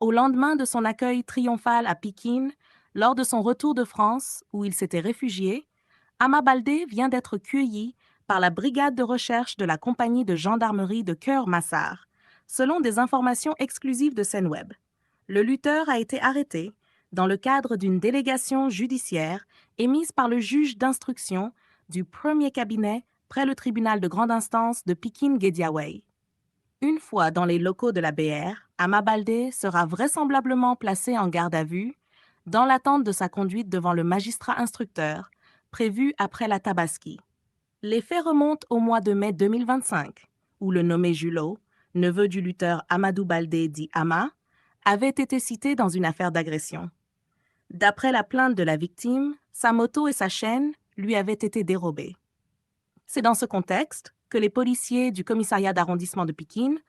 Au lendemain de son accueil triomphal à Pékin, lors de son retour de France, où il s'était réfugié, Ama Baldé vient d'être cueilli par la brigade de recherche de la compagnie de gendarmerie de Keur-Massar, selon des informations exclusives de Senweb. Le lutteur a été arrêté dans le cadre d'une délégation judiciaire émise par le juge d'instruction du premier cabinet près le tribunal de grande instance de Pikine-Guédiawaye. Une fois dans les locaux de la BR, Ama Baldé sera vraisemblablement placé en garde à vue dans l'attente de sa conduite devant le magistrat instructeur, prévu après la Tabaski. Les faits remontent au mois de mai 2025, où le nommé Julot, neveu du lutteur Amadou Baldé dit Ama, avait été cité dans une affaire d'agression. D'après la plainte de la victime, sa moto et sa chaîne lui avaient été dérobées. C'est dans ce contexte que les policiers du commissariat d'arrondissement de Pikine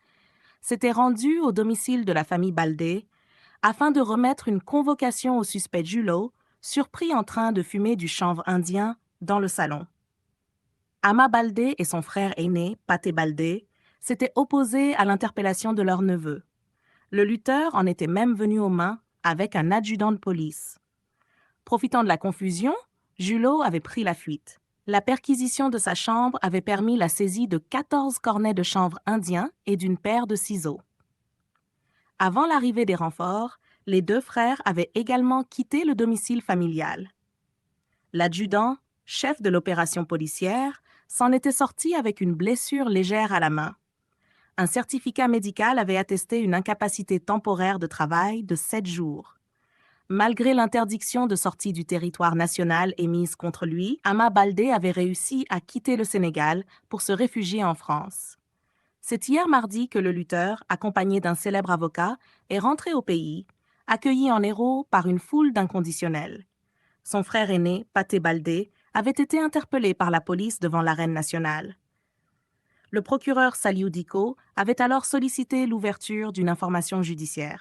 s'étaient rendus au domicile de la famille Baldé afin de remettre une convocation au suspect Julot, surpris en train de fumer du chanvre indien dans le salon. Ama Baldé et son frère aîné, Paté Baldé, s'étaient opposés à l'interpellation de leur neveu. Le lutteur en était même venu aux mains avec un adjudant de police. Profitant de la confusion, Julot avait pris la fuite. La perquisition de sa chambre avait permis la saisie de 14 cornets de chanvre indien et d'une paire de ciseaux. Avant l'arrivée des renforts, les deux frères avaient également quitté le domicile familial. L'adjudant, chef de l'opération policière, s'en était sorti avec une blessure légère à la main. Un certificat médical avait attesté une incapacité temporaire de travail de 7 jours. Malgré l'interdiction de sortie du territoire national émise contre lui, Ama Baldé avait réussi à quitter le Sénégal pour se réfugier en France. C'est hier mardi que le lutteur, accompagné d'un célèbre avocat, est rentré au pays, accueilli en héros par une foule d'inconditionnels. Son frère aîné, Paté Baldé, avait été interpellé par la police devant l'arène nationale. Le procureur Saliou Dicko avait alors sollicité l'ouverture d'une information judiciaire.